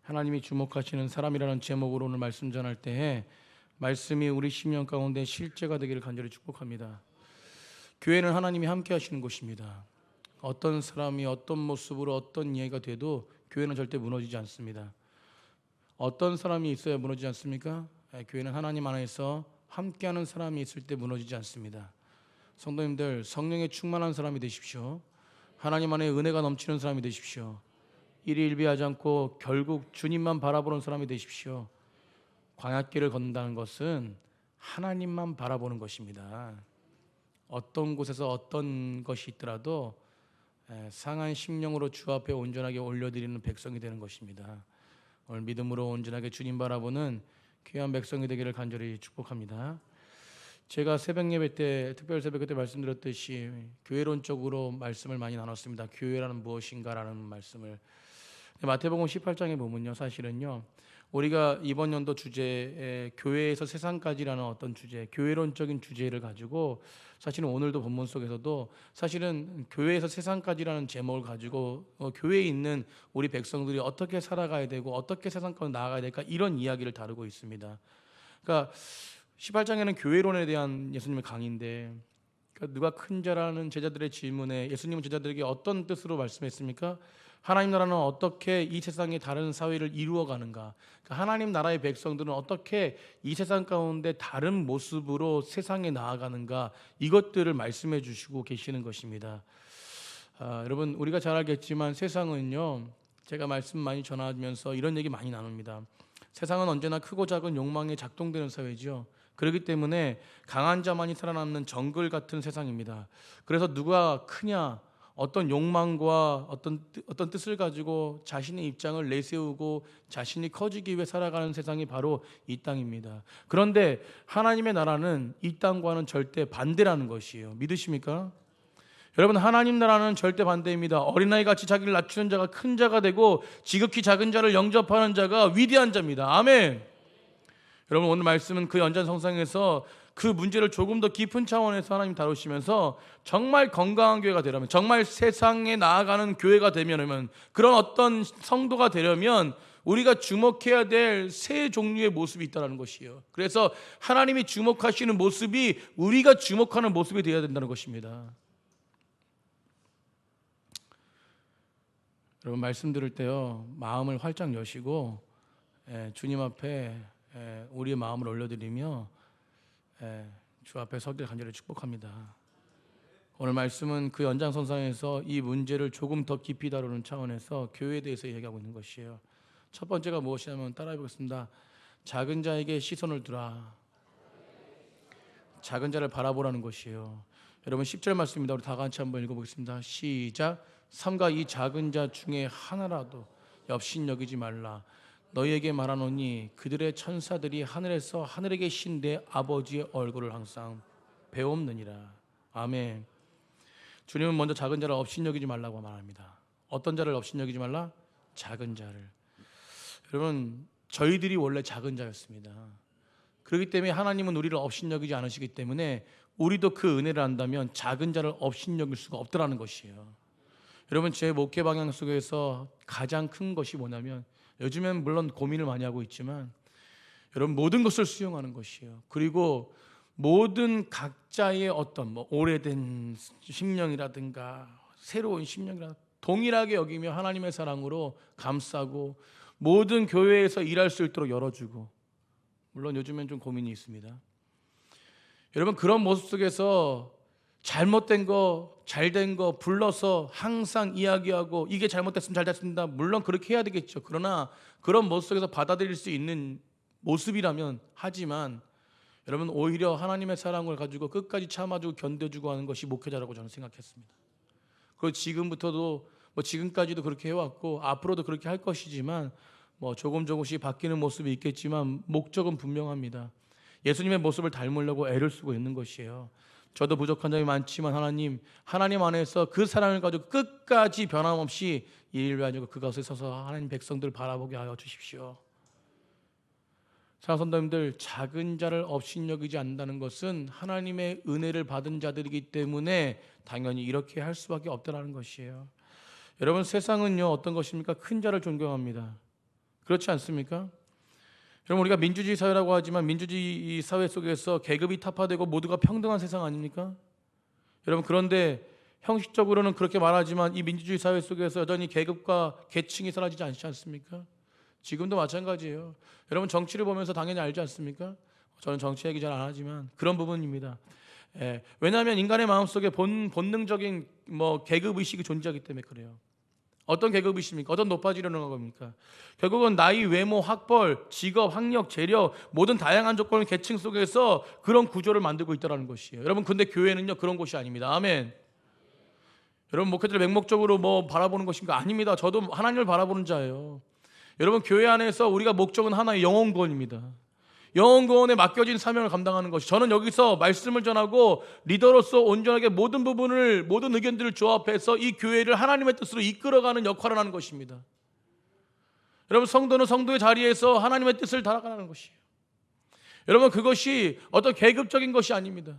하나님이 주목하시는 사람이라는 제목으로 오늘 말씀 전할 때에 말씀이 우리 심령 가운데 실제가 되기를 간절히 축복합니다. 교회는 하나님이 함께 하시는 곳입니다. 어떤 사람이 어떤 모습으로 어떤 이해가 돼도 교회는 절대 무너지지 않습니다. 어떤 사람이 있어야 무너지지 않습니까? 교회는 하나님 안에서 함께하는 사람이 있을 때 무너지지 않습니다. 성도님들, 성령에 충만한 사람이 되십시오. 하나님 안에 은혜가 넘치는 사람이 되십시오. 일희일비하지 않고 결국 주님만 바라보는 사람이 되십시오. 광야길을 걷는다는 것은 하나님만 바라보는 것입니다. 어떤 곳에서 어떤 것이 있더라도 상한 심령으로 주 앞에 온전하게 올려드리는 백성이 되는 것입니다. 오늘 믿음으로 온전하게 주님 바라보는 귀한 백성이 되기를 간절히 축복합니다. 제가 새벽 예배 때, 특별 새벽 때 말씀드렸듯이 교회론적으로 말씀을 많이 나눴습니다. 교회라는 무엇인가라는 말씀을. 마태복음 18장에 보면요, 사실은요, 우리가 이번 연도 주제에 교회에서 세상까지라는 어떤 주제, 교회론적인 주제를 가지고 사실은 오늘도 본문 속에서도 사실은 교회에서 세상까지라는 제목을 가지고 교회에 있는 우리 백성들이 어떻게 살아가야 되고 어떻게 세상 가운데 나아가야 될까, 이런 이야기를 다루고 있습니다. 그러니까 18장에는 교회론에 대한 예수님의 강의인데, 그러니까 누가 큰 자라는 제자들의 질문에 예수님은 제자들에게 어떤 뜻으로 말씀했습니까? 하나님 나라는 어떻게 이 세상의 다른 사회를 이루어가는가, 그러니까 하나님 나라의 백성들은 어떻게 이 세상 가운데 다른 모습으로 세상에 나아가는가, 이것들을 말씀해 주시고 계시는 것입니다. 여러분, 우리가 잘 알겠지만 세상은요, 제가 말씀 많이 전하면서 이런 얘기 많이 나눕니다. 세상은 언제나 크고 작은 욕망에 작동되는 사회죠. 그렇기 때문에 강한 자만이 살아남는 정글 같은 세상입니다. 그래서 누가 크냐, 어떤 욕망과 어떤 뜻을 가지고 자신의 입장을 내세우고 자신이 커지기 위해 살아가는 세상이 바로 이 땅입니다. 그런데 하나님의 나라는 이 땅과는 절대 반대라는 것이에요. 믿으십니까? 여러분, 하나님 나라는 절대 반대입니다. 어린아이같이 자기를 낮추는 자가 큰 자가 되고 지극히 작은 자를 영접하는 자가 위대한 자입니다. 아멘. 여러분, 오늘 말씀은 그 연장성상에서 그 문제를 조금 더 깊은 차원에서 하나님 다루시면서 정말 건강한 교회가 되려면, 정말 세상에 나아가는 교회가 되면, 그런 어떤 성도가 되려면 우리가 주목해야 될 세 종류의 모습이 있다는 것이에요. 그래서 하나님이 주목하시는 모습이 우리가 주목하는 모습이 되어야 된다는 것입니다. 여러분, 말씀 들을 때요, 마음을 활짝 여시고 주님 앞에 우리의 마음을 올려드리며 주 앞에 서기를 간절히 축복합니다. 오늘 말씀은 그 연장선상에서 이 문제를 조금 더 깊이 다루는 차원에서 교회에 대해서 얘기하고 있는 것이에요. 첫 번째가 무엇이냐면, 따라해 보겠습니다. 작은 자에게 시선을 두라. 작은 자를 바라보라는 것이에요. 여러분, 10절 말씀입니다. 우리 다 같이 한번 읽어보겠습니다. 시작. 삼가 이 작은 자 중에 하나라도 업신여기지 말라. 너희에게 말하노니 그들의 천사들이 하늘에서 하늘에 계신 내 아버지의 얼굴을 항상 배옵느니라. 아멘. 주님은 먼저 작은 자를 업신여기지 말라고 말합니다. 어떤 자를 업신여기지 말라? 작은 자를. 여러분, 저희들이 원래 작은 자였습니다. 그렇기 때문에 하나님은 우리를 업신여기지 않으시기 때문에 우리도 그 은혜를 안다면 작은 자를 업신여길 수가 없더라는 것이에요. 여러분, 제 목회 방향 속에서 가장 큰 것이 뭐냐면, 요즘엔 물론 고민을 많이 하고 있지만 여러분, 모든 것을 수용하는 것이에요. 그리고 모든 각자의 어떤 오래된 심령이라든가 새로운 심령이라든가 동일하게 여기며 하나님의 사랑으로 감싸고 모든 교회에서 일할 수 있도록 열어주고, 물론 요즘엔 좀 고민이 있습니다. 여러분, 그런 모습 속에서 잘못된 거, 잘된 거 불러서 항상 이야기하고 이게 잘못됐으면 잘 됐습니다. 물론 그렇게 해야 되겠죠. 그러나 그런 모습 속에서 받아들일 수 있는 모습이라면 하지만, 여러분, 오히려 하나님의 사랑을 가지고 끝까지 참아주고 견뎌주고 하는 것이 목회자라고 저는 생각했습니다. 그리고 지금부터도 지금까지도 그렇게 해왔고 앞으로도 그렇게 할 것이지만 조금씩 바뀌는 모습이 있겠지만 목적은 분명합니다. 예수님의 모습을 닮으려고 애를 쓰고 있는 것이에요. 저도 부족한 점이 많지만 하나님 안에서 그 사랑을 가지고 끝까지 변함없이 일을 가지고 그것에 서서 하나님 백성들을 바라보게 하여 주십시오. 사랑하는 성도님들, 작은 자를 업신여기지 않는다는 것은 하나님의 은혜를 받은 자들이기 때문에 당연히 이렇게 할 수밖에 없다는 것이에요. 여러분, 세상은요 어떤 것입니까? 큰 자를 존경합니다. 그렇지 않습니까? 여러분, 우리가 민주주의 사회라고 하지만 민주주의 사회 속에서 계급이 타파되고 모두가 평등한 세상 아닙니까? 여러분, 그런데 형식적으로는 그렇게 말하지만 이 민주주의 사회 속에서 여전히 계급과 계층이 사라지지 않지 않습니까? 지금도 마찬가지예요. 여러분, 정치를 보면서 당연히 알지 않습니까? 저는 정치 얘기 잘 안 하지만 그런 부분입니다. 왜냐하면 인간의 마음속에 본능적인 계급 의식이 존재하기 때문에 그래요. 어떤 계급 의식입니까? 어떤 높아지려는 겁니까? 결국은 나이, 외모, 학벌, 직업, 학력, 재력 모든 다양한 조건의 계층 속에서 그런 구조를 만들고 있다는 것이에요. 여러분, 근데 교회는요 그런 곳이 아닙니다. 아멘. 여러분, 목회자를 맹목적으로 바라보는 것인가? 아닙니다. 저도 하나님을 바라보는 자예요. 여러분, 교회 안에서 우리가 목적은 하나의 영혼 구원입니다. 영혼 구원에 맡겨진 사명을 감당하는 것이, 저는 여기서 말씀을 전하고 리더로서 온전하게 모든 부분을, 모든 의견들을 조합해서 이 교회를 하나님의 뜻으로 이끌어가는 역할을 하는 것입니다. 여러분, 성도는 성도의 자리에서 하나님의 뜻을 달아가는 것이에요. 여러분, 그것이 어떤 계급적인 것이 아닙니다.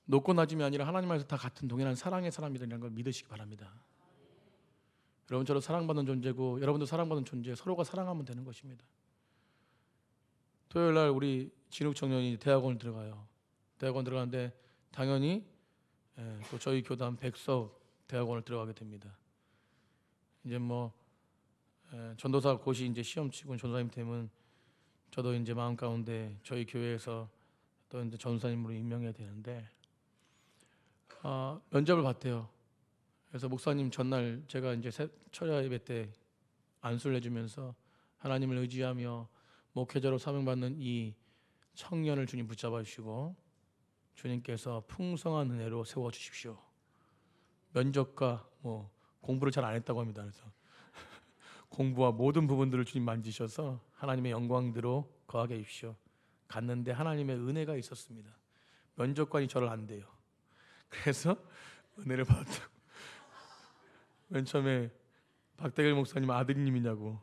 높고 낮음이 아니라 하나님 안에서 다 같은 동일한 사랑의 사람이라는 걸 믿으시기 바랍니다. 여러분, 저도 사랑받는 존재고 여러분도 사랑받는 존재, 서로가 사랑하면 되는 것입니다. 토요일 날 우리 진욱 청년이 대학원을 들어가요. 대학원 들어가는데 당연히 또 저희 교단 백석 대학원을 들어가게 됩니다. 이제 전도사 고시 이제 시험 치고 전도사님 되면 저도 이제 마음 가운데 저희 교회에서 또 이제 전도사님으로 임명해야 되는데 면접을 봤대요. 그래서 목사님 전날 제가 이제 철야 예배 때 안수를 해주면서 하나님을 의지하며 목회자로 사명받는 이 청년을 주님 붙잡아 주시고 주님께서 풍성한 은혜로 세워 주십시오. 면접과 공부를 잘 안 했다고 합니다. 그래서 공부와 모든 부분들을 주님 만지셔서 하나님의 영광대로 거하게 해주십시오. 갔는데 하나님의 은혜가 있었습니다. 면접관이 저를 안대요. 그래서 은혜를 받았다고. 맨 처음에 박대길 목사님 아드님이냐고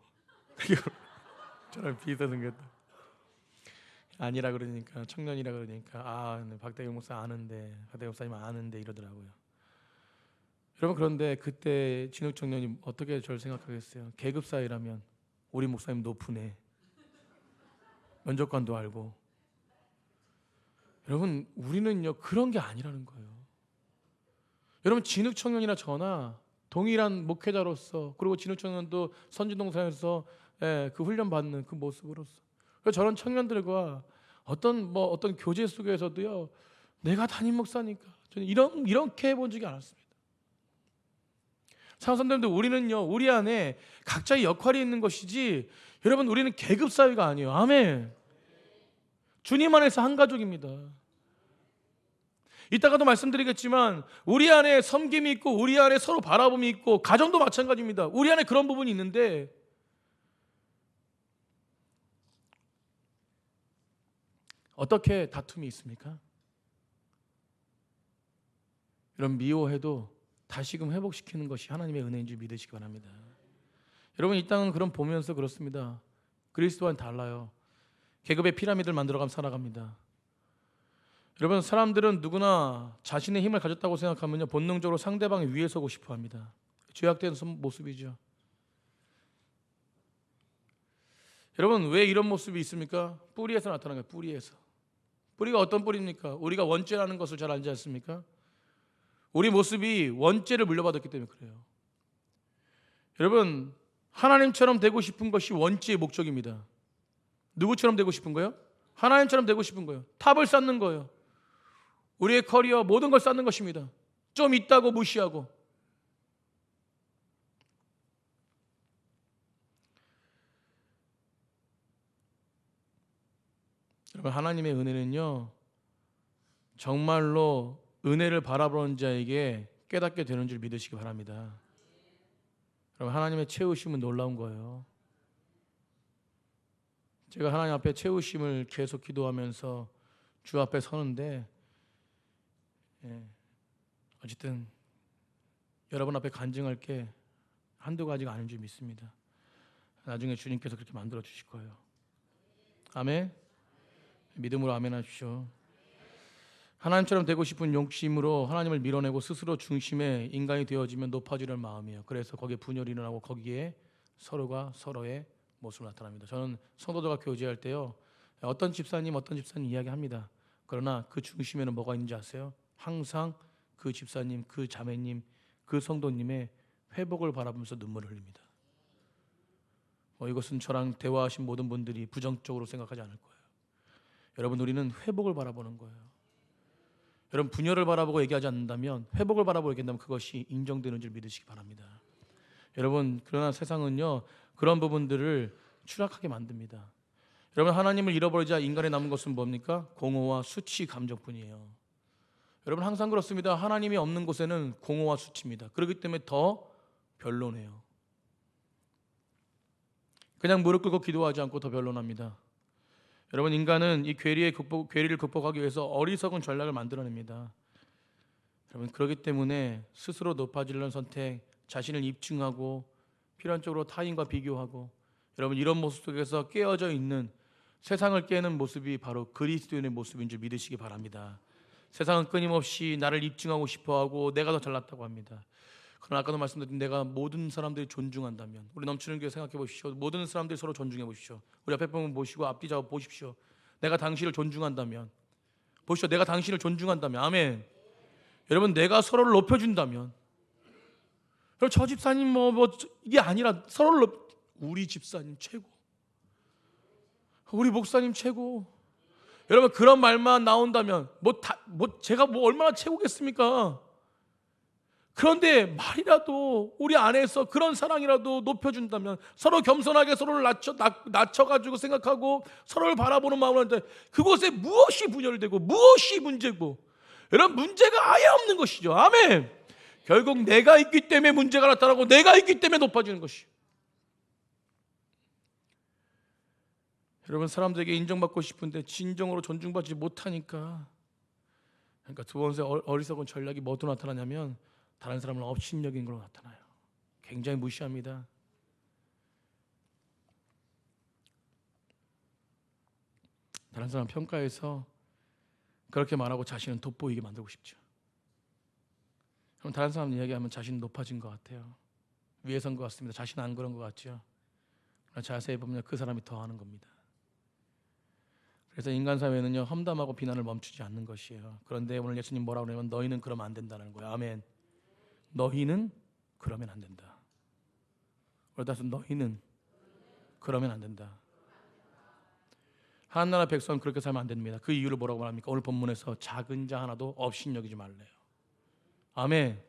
저랑 비슷하게 생겼다. 아니라 그러니까, 청년이라 그러니까 박대길 목사 아는데, 박대길 목사님 아는데 이러더라고요. 여러분, 그런데 그때 진욱 청년이 어떻게 저를 생각하겠어요? 계급 사이라면 우리 목사님 높으네, 면접관도 알고. 여러분, 우리는요 그런 게 아니라는 거예요. 여러분, 진욱 청년이나 저나 동일한 목회자로서, 그리고 진욱 청년도 선진동산에서 그 훈련 받는 그 모습으로서, 그래서 저런 청년들과 어떤 교제 속에서도요, 내가 담임 목사니까 저는 이렇게 해본 적이 않았습니다. 사랑하는 성도님들, 우리는요 우리 안에 각자의 역할이 있는 것이지, 여러분, 우리는 계급 사회가 아니에요. 아멘. 주님 안에서 한 가족입니다. 이따가도 말씀드리겠지만 우리 안에 섬김이 있고 우리 안에 서로 바라봄이 있고, 가정도 마찬가지입니다. 우리 안에 그런 부분이 있는데 어떻게 다툼이 있습니까? 이런 미워해도 다시금 회복시키는 것이 하나님의 은혜인 줄 믿으시기 바랍니다. 여러분, 이 땅은 그런 보면서 그렇습니다. 그리스도와는 달라요. 계급의 피라미드를 만들어가며 살아갑니다. 여러분, 사람들은 누구나 자신의 힘을 가졌다고 생각하면요 본능적으로 상대방의 위에 서고 싶어 합니다. 죄악된 모습이죠. 여러분, 왜 이런 모습이 있습니까? 뿌리에서 나타나는 거예요. 뿌리에서. 뿌리가 어떤 뿌리입니까? 우리가 원죄라는 것을 잘 알지 않습니까? 우리 모습이 원죄를 물려받았기 때문에 그래요. 여러분, 하나님처럼 되고 싶은 것이 원죄의 목적입니다. 누구처럼 되고 싶은 거예요? 하나님처럼 되고 싶은 거예요. 탑을 쌓는 거예요. 우리의 커리어, 모든 걸 쌓는 것입니다. 좀 있다고 무시하고. 여러분, 하나님의 은혜는요 정말로 은혜를 바라보는 자에게 깨닫게 되는 줄 믿으시기 바랍니다. 여러분, 하나님의 채우심은 놀라운 거예요. 제가 하나님 앞에 채우심을 계속 기도하면서 주 앞에 서는데 어쨌든 여러분 앞에 간증할 게 한두 가지가 아닌 줄 믿습니다. 나중에 주님께서 그렇게 만들어 주실 거예요. 아멘. 믿음으로 아멘 하십시오. 하나님처럼 되고 싶은 욕심으로 하나님을 밀어내고 스스로 중심의 인간이 되어지면 높아지는 마음이에요. 그래서 거기에 분열이 일어나고 거기에 서로가 서로의 모습으로 나타납니다. 저는 성도들과 교제할 때요, 어떤 집사님 이야기합니다. 그러나 그 중심에는 뭐가 있는지 아세요? 항상 그 집사님, 그 자매님, 그 성도님의 회복을 바라보면서 눈물을 흘립니다. 이것은 저랑 대화하신 모든 분들이 부정적으로 생각하지 않을 거예요. 여러분, 우리는 회복을 바라보는 거예요. 여러분, 분열을 바라보고 얘기하지 않는다면, 회복을 바라보고 얘기한다면 그것이 인정되는 줄 믿으시기 바랍니다. 여러분, 그러나 세상은요, 그런 부분들을 추락하게 만듭니다. 여러분, 하나님을 잃어버리자 인간에 남은 것은 뭡니까? 공허와 수치 감정뿐이에요. 여러분, 항상 그렇습니다. 하나님이 없는 곳에는 공허와 수치입니다. 그렇기 때문에 더 변론해요. 그냥 무릎 꿇고 기도하지 않고 더 변론합니다. 여러분, 인간은 이 괴리를 극복하기 위해서 어리석은 전략을 만들어냅니다. 여러분, 그렇기 때문에 스스로 높아지려는 선택, 자신을 입증하고 필연적으로 타인과 비교하고, 여러분, 이런 모습 속에서 깨어져 있는 세상을 깨는 모습이 바로 그리스도인의 모습인 줄 믿으시기 바랍니다. 세상은 끊임없이 나를 입증하고 싶어하고 내가 더 잘났다고 합니다. 그러나 아까도 말씀드린 내가 모든 사람들이 존중한다면, 우리 넘치는 교회 생각해 보십시오. 모든 사람들이 서로 존중해 보십시오. 우리 앞에 보면 보시고 앞뒤 잡아 보십시오. 내가 당신을 존중한다면, 보십시오. 내가 당신을 존중한다면, 아멘. 여러분, 내가 서로를 높여준다면, 여러분, 저 집사님 이게 아니라 서로를 우리 집사님 최고, 우리 목사님 최고. 여러분, 그런 말만 나온다면 제가 얼마나 최고겠습니까? 그런데 말이라도 우리 안에서 그런 사랑이라도 높여준다면, 서로 겸손하게 서로를 낮춰가지고 생각하고 서로를 바라보는 마음을 하는데, 그곳에 무엇이 분열되고 무엇이 문제고, 여러분, 문제가 아예 없는 것이죠. 아멘. 결국 내가 있기 때문에 문제가 나타나고 내가 있기 때문에 높아지는 것이요. 여러분, 사람들에게 인정받고 싶은데 진정으로 존중받지 못하니까, 그러니까 두 번째 어리석은 전략이 뭐도 나타나냐면 다른 사람을 업신여긴 걸로 나타나요. 굉장히 무시합니다. 다른 사람 평가해서 그렇게 말하고 자신은 돋보이게 만들고 싶죠. 그럼 다른 사람 이야기하면 자신은 높아진 것 같아요. 위에 선 것 같습니다. 자신은 안 그런 것 같죠. 그러나 자세히 보면 그 사람이 더 하는 겁니다. 그래서 인간 사회는요, 험담하고 비난을 멈추지 않는 것이에요. 그런데 오늘 예수님 뭐라고 그러냐면 너희는 그러면 안 된다는 거예요. 아멘. 너희는 그러면 안 된다. 그러다서 너희는 그러면 안 된다. 하나님 나라 백성은 그렇게 살면 안 됩니다. 그 이유를 뭐라고 말합니까? 오늘 본문에서 작은 자 하나도 업신여기지 말래요. 아멘.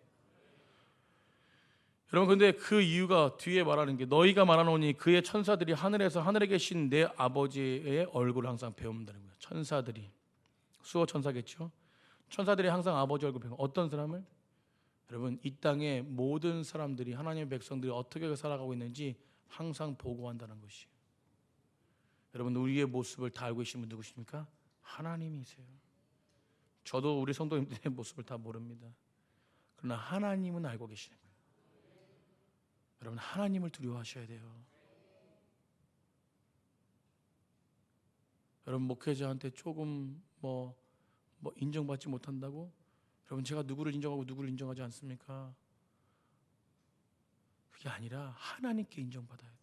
여러분, 근데 그 이유가 뒤에 말하는 게, 너희가 말하노니 그의 천사들이 하늘에 계신 내 아버지의 얼굴을 항상 배운다는 거예요. 천사들이, 수호 천사겠죠. 천사들이 항상 아버지 얼굴 배우고, 어떤 사람을? 여러분, 이 땅의 모든 사람들이, 하나님의 백성들이 어떻게 살아가고 있는지 항상 보고한다는 것이에요. 여러분, 우리의 모습을 다 알고 계신 분 누구십니까? 하나님이세요. 저도 우리 성도님들의 모습을 다 모릅니다. 그러나 하나님은 알고 계시는 거예요. 여러분, 하나님을 두려워하셔야 돼요. 여러분, 목회자한테 조금 인정받지 못한다고? 여러분, 제가 누구를 인정하고 누구를 인정하지 않습니까? 그게 아니라 하나님께 인정받아야 돼요.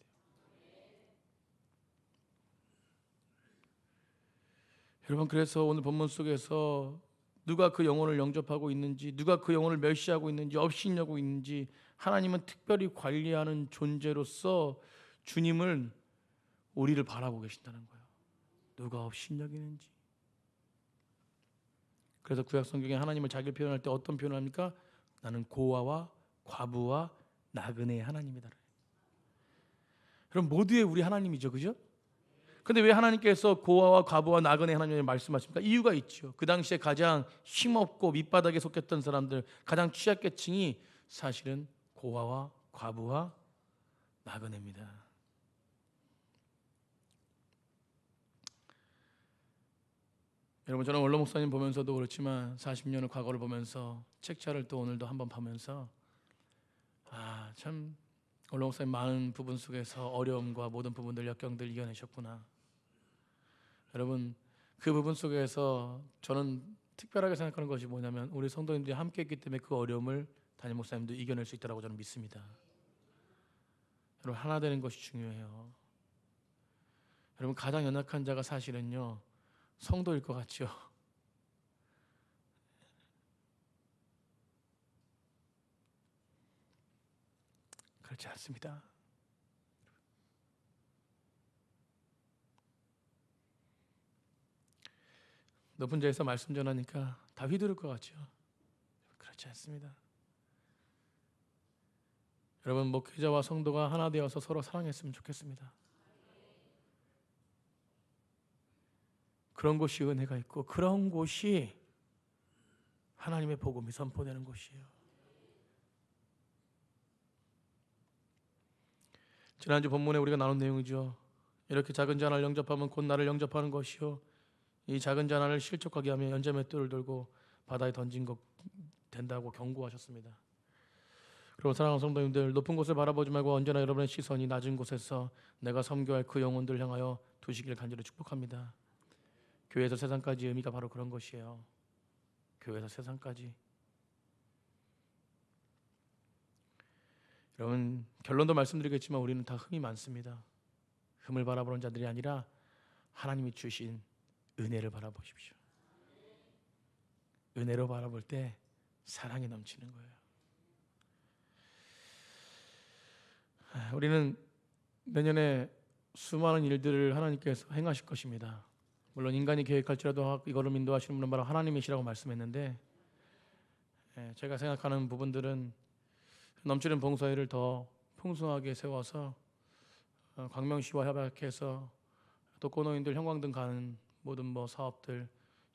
여러분, 그래서 오늘 본문 속에서 누가 그 영혼을 영접하고 있는지, 누가 그 영혼을 멸시하고 있는지, 업신여기고 있는지, 하나님은 특별히 관리하는 존재로서 주님을, 우리를 바라보고 계신다는 거예요. 누가 업신여기는지. 그래서 구약 성경에 하나님을 자기를 표현할 때 어떤 표현을 합니까? 나는 고아와 과부와 나그네의 하나님이다. 그럼 모두의 우리 하나님이죠, 그죠? 근데 왜 하나님께서 고아와 과부와 나그네 하나님을 말씀하십니까? 이유가 있죠. 그 당시에 가장 힘없고 밑바닥에 속했던 사람들, 가장 취약계층이 사실은 고아와 과부와 나그네입니다. 여러분, 저는 원로 목사님 보면서도 그렇지만 40년의 과거를 보면서 책자를 또 오늘도 한번 보면서 참 원로 목사님 많은 부분 속에서 어려움과 모든 부분들, 역경들 이겨내셨구나. 여러분, 그 부분 속에서 저는 특별하게 생각하는 것이 뭐냐면 우리 성도님들이 함께 했기 때문에 그 어려움을 담임 목사님도 이겨낼 수 있다고 저는 믿습니다. 여러분, 하나 되는 것이 중요해요. 여러분, 가장 연약한 자가 사실은요 성도일 것 같죠? 그렇지 않습니다. 높은 자에서 말씀 전하니까 다 휘두를 것 같죠? 그렇지 않습니다. 여러분, 목회자와 성도가 하나 되어서 서로 사랑했으면 좋겠습니다. 그런 곳이 은혜가 있고 그런 곳이 하나님의 복음이 선포되는 곳이에요. 지난주 본문에 우리가 나눈 내용이죠. 이렇게 작은 잔을 영접하면 곧 나를 영접하는 것이요 이 작은 잔을 실족하게 하며 연자 맷돌을 들고 바다에 던진 것 된다고 경고하셨습니다. 그리고 사랑하는 성도님들, 높은 곳을 바라보지 말고 언제나 여러분의 시선이 낮은 곳에서 내가 섬겨할 그 영혼들 향하여 두시길 간절히 축복합니다. 교회에서 세상까지 의미가 바로 그런 것이에요. 교회에서 세상까지. 여러분, 결론도 말씀드리겠지만 우리는 다 흠이 많습니다. 흠을 바라보는 자들이 아니라 하나님이 주신 은혜를 바라보십시오. 은혜로 바라볼 때 사랑이 넘치는 거예요. 우리는 내년에 수많은 일들을 하나님께서 행하실 것입니다. 물론 인간이 계획할지라도 이거를 인도하시는 분은 바로 하나님이시라고 말씀했는데, 제가 생각하는 부분들은 넘치는 봉사회를 더 풍성하게 세워서 광명시와 협약해서 또 꼬노인들 형광등 가는 모든 사업들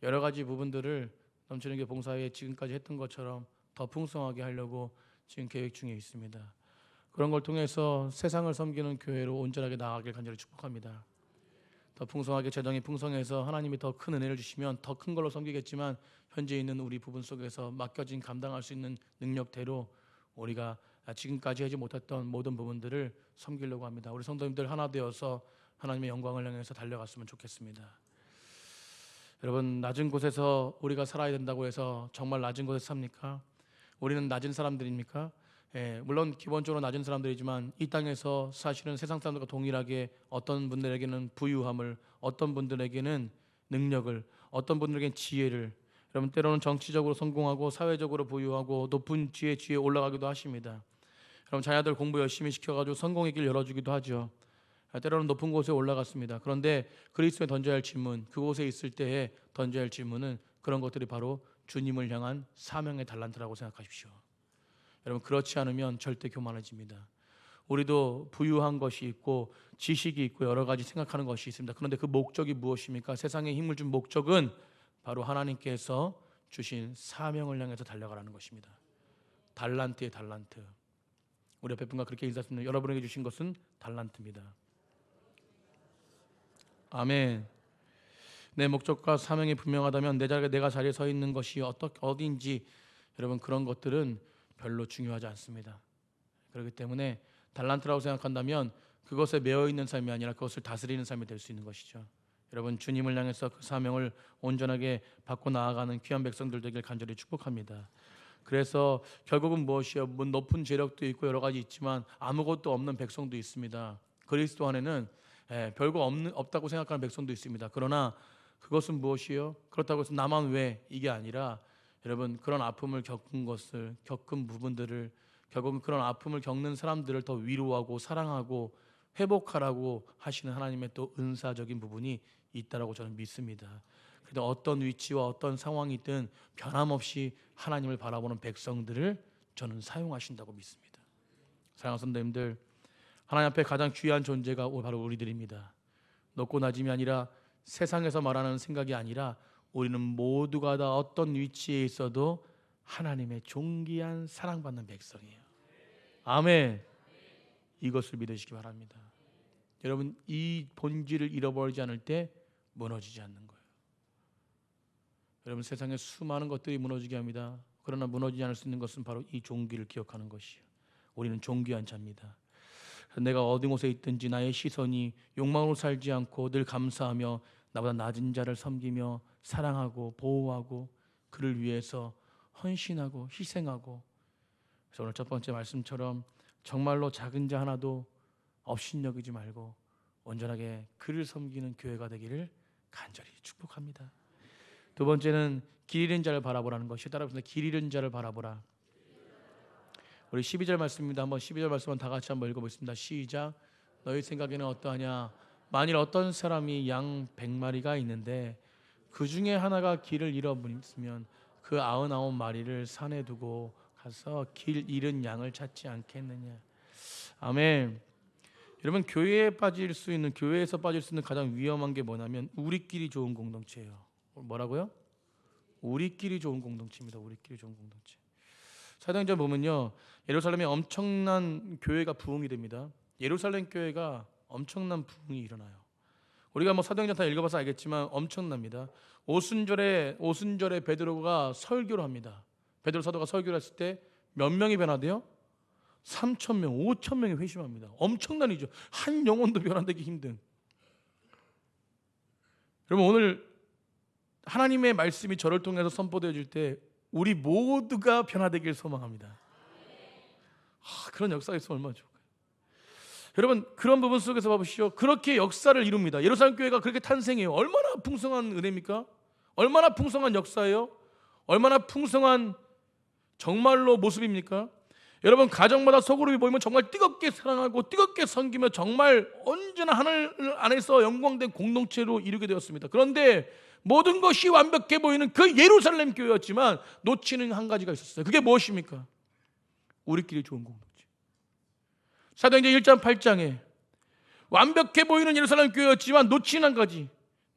여러 가지 부분들을 넘치는 게 봉사회에 지금까지 했던 것처럼 더 풍성하게 하려고 지금 계획 중에 있습니다. 그런 걸 통해서 세상을 섬기는 교회로 온전하게 나아가길 간절히 축복합니다. 더 풍성하게 재정이 풍성해서 하나님이 더 큰 은혜를 주시면 더 큰 걸로 섬기겠지만 현재 있는 우리 부분 속에서 맡겨진 감당할 수 있는 능력대로 우리가 지금까지 하지 못했던 모든 부분들을 섬기려고 합니다. 우리 성도님들 하나 되어서 하나님의 영광을 향해서 달려갔으면 좋겠습니다. 여러분, 낮은 곳에서 우리가 살아야 된다고 해서 정말 낮은 곳에서 삽니까? 우리는 낮은 사람들입니까? 물론 기본적으로 낮은 사람들이지만 이 땅에서 사실은 세상 사람들과 동일하게 어떤 분들에게는 부유함을, 어떤 분들에게는 능력을, 어떤 분들에게는 지혜를, 여러분 때로는 정치적으로 성공하고 사회적으로 부유하고 높은 지혜에 올라가기도 하십니다. 여러분 자녀들 공부 열심히 시켜가지고 성공의 길 열어주기도 하죠. 때로는 높은 곳에 올라갔습니다. 그런데 그리스도에 던져야 할 질문, 그곳에 있을 때에 던져야 할 질문은 그런 것들이 바로 주님을 향한 사명의 달란트라고 생각하십시오. 여러분 그렇지 않으면 절대 교만해집니다. 우리도 부유한 것이 있고 지식이 있고 여러 가지 생각하는 것이 있습니다. 그런데 그 목적이 무엇입니까? 세상에 힘을 준 목적은 바로 하나님께서 주신 사명을 향해서 달려가라는 것입니다. 달란트의 달란트. 우리 옆에 분과 그렇게 인사했습니다. 여러분에게 주신 것은 달란트입니다. 아멘. 내 목적과 사명이 분명하다면 내가 자리에 서 있는 것이 어딘지 여러분 그런 것들은 별로 중요하지 않습니다. 그렇기 때문에 달란트라고 생각한다면 그것에 매여 있는 삶이 아니라 그것을 다스리는 삶이 될 수 있는 것이죠. 여러분 주님을 향해서 그 사명을 온전하게 받고 나아가는 귀한 백성들 되길 간절히 축복합니다. 그래서 결국은 무엇이요? 높은 재력도 있고 여러 가지 있지만 아무것도 없는 백성도 있습니다. 그리스도 안에는 별거 없다고 생각하는 백성도 있습니다. 그러나 그것은 무엇이요? 그렇다고 해서 나만 왜 이게 아니라 여러분 그런 아픔을 겪은 부분들을 결국은 그런 아픔을 겪는 사람들을 더 위로하고 사랑하고 회복하라고 하시는 하나님의 또 은사적인 부분이 있다라고 저는 믿습니다. 그래도 어떤 위치와 어떤 상황이든 변함없이 하나님을 바라보는 백성들을 저는 사용하신다고 믿습니다. 사랑하는 선생님들, 하나님 앞에 가장 귀한 존재가 바로 우리들입니다. 높고 낮음이 아니라 세상에서 말하는 생각이 아니라 우리는 모두가 다 어떤 위치에 있어도 하나님의 존귀한 사랑받는 백성이에요. 아멘. 이것을 믿으시기 바랍니다. 여러분 이 본질을 잃어버리지 않을 때 무너지지 않는 거예요. 여러분 세상에 수많은 것들이 무너지게 합니다. 그러나 무너지지 않을 수 있는 것은 바로 이 존귀를 기억하는 것이에요. 우리는 존귀한 자입니다. 내가 어디 곳에 있든지 나의 시선이 욕망으로 살지 않고 늘 감사하며 나보다 낮은 자를 섬기며 사랑하고 보호하고 그를 위해서 헌신하고 희생하고, 그래서 오늘 첫 번째 말씀처럼 정말로 작은 자 하나도 업신여기지 말고 온전하게 그를 섬기는 교회가 되기를 간절히 축복합니다. 두 번째는 길 잃은 자를 바라보라는 것이, 따라붙습니다. 길 잃은 자를 바라보라. 우리 12절 말씀입니다. 한번 12절 말씀은 다 같이 한번 읽어보겠습니다. 시작. 너희 생각에는 어떠하냐? 만일 어떤 사람이 양 100마리가 있는데 그 중에 하나가 길을 잃어버렸으면 그 99마리를 산에 두고 가서 길 잃은 양을 찾지 않겠느냐. 아멘. 여러분, 교회에서 빠질 수 있는 가장 위험한 게 뭐냐면 우리끼리 좋은 공동체예요. 뭐라고요? 우리끼리 좋은 공동체입니다. 우리끼리 좋은 공동체. 사도행전 보면요, 예루살렘에 엄청난 교회가 부흥이 됩니다. 예루살렘 교회가 엄청난 부흥이 일어나요. 우리가 사도행전 다 읽어봐서 알겠지만 엄청납니다. 오순절에 베드로가 설교를 합니다. 베드로 사도가 설교를 했을 때 몇 명이 변화돼요? 3,000명, 5,000명이 회심합니다. 엄청난 일이죠. 한 영혼도 변화되기 힘든. 여러분, 오늘 하나님의 말씀이 저를 통해서 선포되어질 때 우리 모두가 변화되길 소망합니다. 그런 역사가 있으면 얼마나 좋을까요? 여러분, 그런 부분 속에서 봐보시죠. 그렇게 역사를 이룹니다. 예루살렘 교회가 그렇게 탄생해요. 얼마나 풍성한 은혜입니까? 얼마나 풍성한 역사예요? 얼마나 풍성한 정말로 모습입니까? 여러분, 가정마다 소그룹이 모이면 정말 뜨겁게 사랑하고 뜨겁게 섬기며 정말 언제나 하늘 안에서 영광된 공동체로 이루게 되었습니다. 그런데 모든 것이 완벽해 보이는 그 예루살렘 교회였지만 놓치는 한 가지가 있었어요. 그게 무엇입니까? 우리끼리 좋은 공동체. 사도행전 1장 8장에 완벽해 보이는 예루살렘 교회였지만 놓치는 한 가지,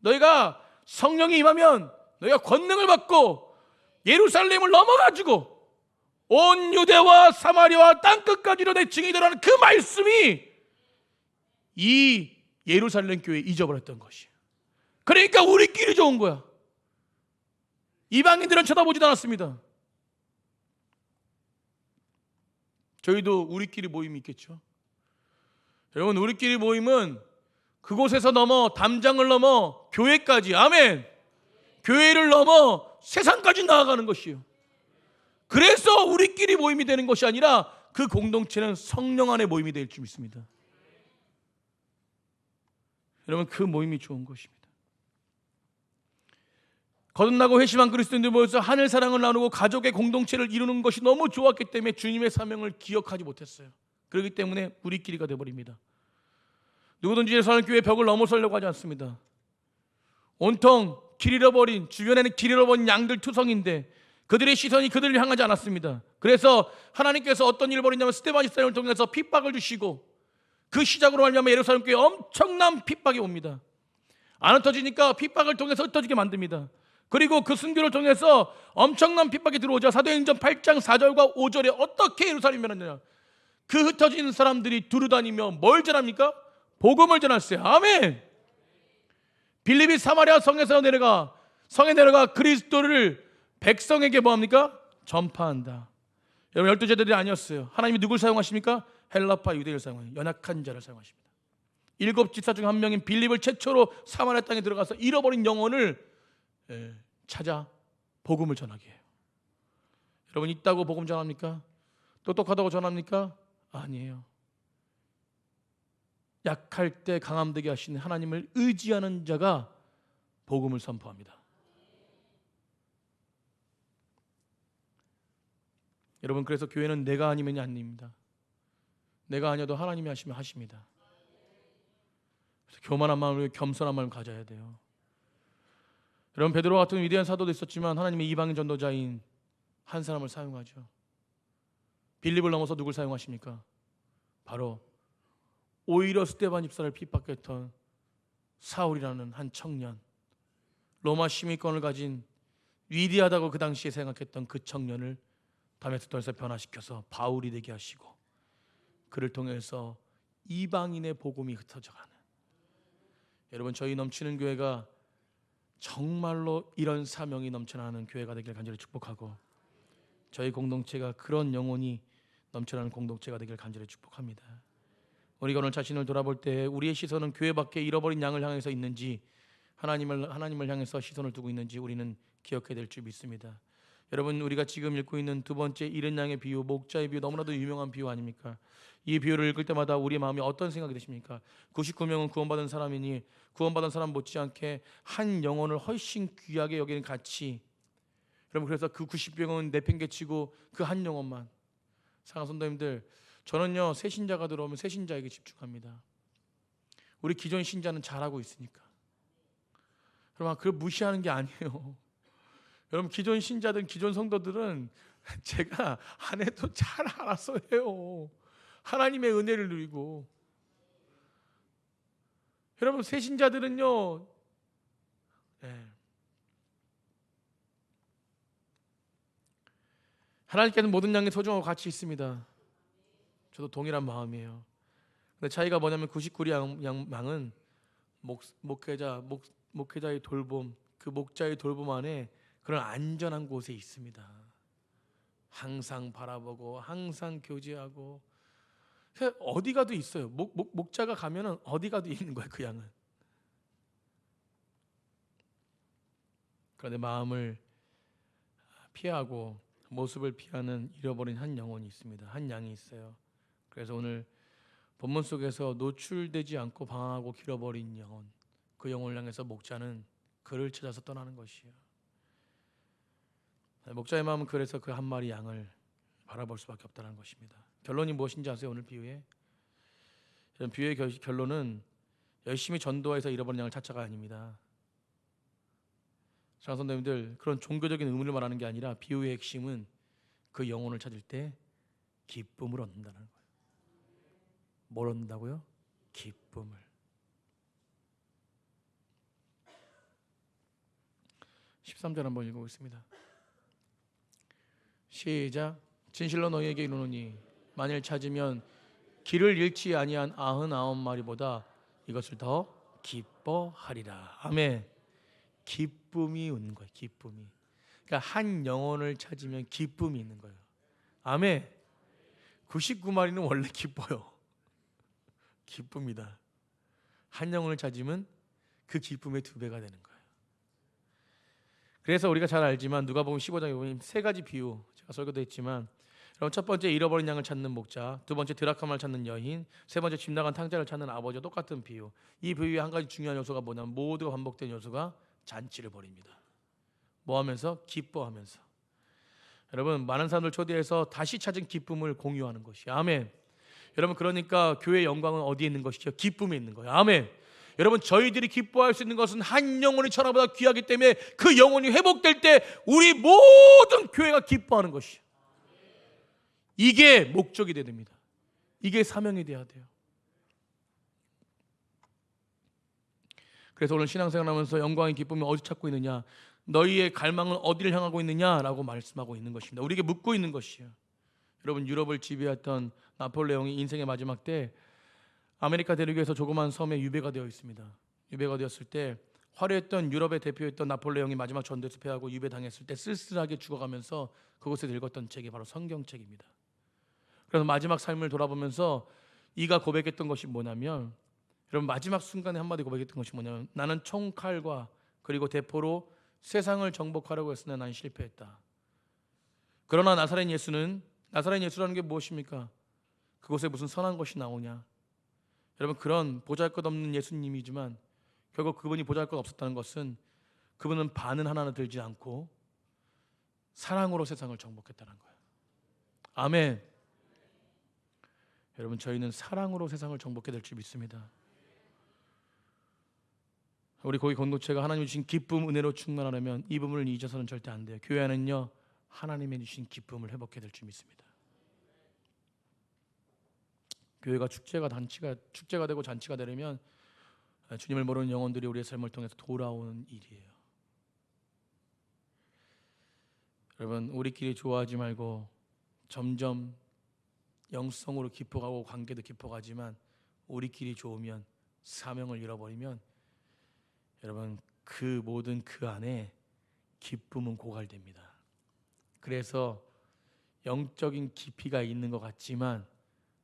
너희가 성령이 임하면 너희가 권능을 받고 예루살렘을 넘어가지고 온 유대와 사마리아와 땅끝까지로 내 증인이 되라는 그 말씀이 이 예루살렘 교회에 잊어버렸던 것이에요. 그러니까 우리끼리 좋은 거야. 이방인들은 쳐다보지도 않았습니다. 저희도 우리끼리 모임이 있겠죠. 여러분, 우리끼리 모임은 그곳에서 넘어 담장을 넘어 교회까지, 아멘, 교회를 넘어 세상까지 나아가는 것이에요. 그래서 우리끼리 모임이 되는 것이 아니라 그 공동체는 성령 안에 모임이 될 줄 믿습니다. 여러분, 그 모임이 좋은 것입니다. 거듭나고 회심한 그리스도인들 모여서 하늘 사랑을 나누고 가족의 공동체를 이루는 것이 너무 좋았기 때문에 주님의 사명을 기억하지 못했어요. 그렇기 때문에 우리끼리가 되어버립니다. 누구든지 예루살렘 교회 벽을 넘어서려고 하지 않습니다. 온통 길 잃어버린, 주변에는 길 잃어버린 양들 투성인데 그들의 시선이 그들을 향하지 않았습니다. 그래서 하나님께서 어떤 일을 벌이냐면 스데반 집사님을 통해서 핍박을 주시고 그 시작으로 하려면 예루살렘 교회에 엄청난 핍박이 옵니다. 안 흩어지니까 핍박을 통해서 흩어지게 만듭니다. 그리고 그 순교를 통해서 엄청난 핍박이 들어오자 사도행전 8장 4절과 5절에 어떻게 예루살렘이 변했느냐, 그 흩어진 사람들이 두루다니며 뭘 전합니까? 복음을 전했어요. 아멘. 빌립이 사마리아 성에 내려가 그리스도를 백성에게 뭐합니까? 전파한다. 여러분, 12제자들이 아니었어요. 하나님이 누굴 사용하십니까? 헬라파 유대인을 사용하는 연약한 자를 사용하십니다. 7집사 중 한 명인 빌립을 최초로 사마리아 땅에 들어가서 잃어버린 영혼을 찾아 복음을 전하게 해요. 여러분, 있다고 복음 전합니까? 똑똑하다고 전합니까? 아니에요. 약할 때 강함되게 하시는 하나님을 의지하는 자가 복음을 선포합니다. 여러분, 그래서 교회는 내가 아니면이 아닙니다. 내가 아니어도 하나님이 하시면 하십니다. 그래서 교만한 마음을, 겸손한 마음을 가져야 돼요. 여러분, 베드로 같은 위대한 사도도 있었지만 하나님의 이방인 전도자인 한 사람을 사용하죠. 빌립을 넘어서 누굴 사용하십니까? 바로 오히려 스데반 집사를 핍박했던 사울이라는 한 청년, 로마 시민권을 가진 위대하다고 그 당시에 생각했던 그 청년을 다메섹에서 변화시켜서 바울이 되게 하시고 그를 통해서 이방인의 복음이 흩어져가는, 여러분, 저희 넘치는 교회가 정말로 이런 사명이 넘쳐나는 교회가 되길 간절히 축복하고 저희 공동체가 그런 영혼이 넘쳐나는 공동체가 되길 간절히 축복합니다. 우리가 오늘 자신을 돌아볼 때 우리의 시선은 교회 밖에 잃어버린 양을 향해서 있는지 하나님을 향해서 시선을 두고 있는지 우리는 기억해야 될 줄 믿습니다. 여러분, 우리가 지금 읽고 있는 두 번째 이른 양의 비유, 목자의 비유, 너무나도 유명한 비유 아닙니까? 이 비유를 읽을 때마다 우리의 마음이 어떤 생각이 드십니까? 99명은 구원받은 사람이니 구원받은 사람 못지않게 한 영혼을 훨씬 귀하게 여기는 가치. 여러분, 그래서 그 90명은 내팽개치고 그 한 영혼만. 사랑하는 성도님들, 저는요 새 신자가 들어오면 새 신자에게 집중합니다. 우리 기존 신자는 잘하고 있으니까. 여러분, 그걸 무시하는 게 아니에요. 여러분, 기존 신자들, 기존 성도들은 제가 안 해도 잘 알아서 해요. 하나님의 은혜를 누리고. 여러분, 새 신자들은요, 하나님께는 모든 양이 소중하고 가치 있습니다. 저도 동일한 마음이에요. 근데 차이가 뭐냐면 99양은 목회자의 돌봄, 그 목자의 돌봄 안에 그런 안전한 곳에 있습니다. 항상 바라보고 항상 교제하고 어디 가도 있어요. 목자가 가면은 어디 가도 있는 거예요, 그 양은. 그런데 마음을 피하고 모습을 피하는 잃어버린 한 영혼이 있습니다. 한 양이 있어요. 그래서 오늘 본문 속에서 노출되지 않고 방황하고 길어버린 영혼, 그 영혼을 향해서 목자는 그를 찾아서 떠나는 것이에요. 목자의 마음은 그래서 그 한 마리 양을 바라볼 수밖에 없다는 것입니다. 결론이 무엇인지 아세요? 오늘 비유의 결론은 열심히 전도해서 잃어버린 양을 찾자가 아닙니다. 사랑하는 성도님들, 그런 종교적인 의미를 말하는 게 아니라 비유의 핵심은 그 영혼을 찾을 때 기쁨을 얻는다는 거예요. 뭘 얻는다고요? 기쁨을. 13절 한번 읽어보겠습니다. 시작. 진실로 너희에게 이르노니 만일 찾으면 길을 잃지 아니한 99마리보다 이것을 더 기뻐하리라. 아멘. 기쁨이 있는 거예요. 기쁨이. 그러니까 한 영혼을 찾으면 기쁨이 있는 거예요. 아멘. 99마리는 원래 기뻐요. 기쁩니다. 한 영혼을 찾으면 그 기쁨의 2배가 되는 거예요. 그래서 우리가 잘 알지만 누가복음 15장에 보면 세 가지 비유 제가 설교도 했지만, 여러분, 첫 번째 잃어버린 양을 찾는 목자, 두 번째 드라크마를 찾는 여인, 세 번째 집 나간 탕자를 찾는 아버지와 똑같은 비유. 이 비유의 한 가지 중요한 요소가 뭐냐면 모두가 반복된 요소가 잔치를 벌입니다. 뭐 하면서? 기뻐하면서. 여러분, 많은 사람들 초대해서 다시 찾은 기쁨을 공유하는 것이. 아멘. 여러분, 그러니까 교회의 영광은 어디에 있는 것이죠? 기쁨에 있는 거예요. 아멘. 여러분, 저희들이 기뻐할 수 있는 것은 한 영혼이 천하보다 귀하기 때문에 그 영혼이 회복될 때 우리 모든 교회가 기뻐하는 것이에요. 이게 목적이 돼야 됩니다. 이게 사명이 돼야 돼요. 그래서 오늘 신앙생활 하면서 영광의 기쁨을 어디 찾고 있느냐, 너희의 갈망은 어디를 향하고 있느냐라고 말씀하고 있는 것입니다. 우리에게 묻고 있는 것이에요. 여러분, 유럽을 지배했던 나폴레옹이 인생의 마지막 때 아메리카 대륙에서 조그만 섬에 유배가 되어 있습니다. 유배가 되었을 때 화려했던 유럽의 대표였던 나폴레옹이 마지막 전투에서 패하고 유배당했을 때 쓸쓸하게 죽어가면서 그곳에 읽었던 책이 바로 성경책입니다. 그래서 마지막 삶을 돌아보면서 이가 고백했던 것이 뭐냐면, 여러분, 마지막 순간에 한마디 고백했던 것이 뭐냐면, 나는 총칼과 그리고 대포로 세상을 정복하려고 했으나 난 실패했다. 그러나 나사렛 예수라는 게 무엇입니까? 그곳에 무슨 선한 것이 나오냐? 여러분, 그런 보잘것없는 예수님이지만 결국 그분이 보잘것없었다는 것은 그분은 반은 하나 들지 않고 사랑으로 세상을 정복했다는 거예요. 아멘. 여러분, 저희는 사랑으로 세상을 정복해야 될 줄 믿습니다. 우리 고기 공동체가 하나님이 주신 기쁨, 은혜로 충만하려면 이 부분을 잊어서는 절대 안 돼요. 교회 안은요, 하나님이 주신 기쁨을 회복해야 될 줄 믿습니다. 교회가 축제가 되고 잔치가 되려면 주님을 모르는 영혼들이 우리의 삶을 통해서 돌아오는 일이에요. 여러분, 우리끼리 좋아하지 말고 점점 영성으로 깊어가고 관계도 깊어가지만 우리끼리 좋으면 사명을 잃어버리면 여러분, 그 모든 그 안에 기쁨은 고갈됩니다. 그래서 영적인 깊이가 있는 것 같지만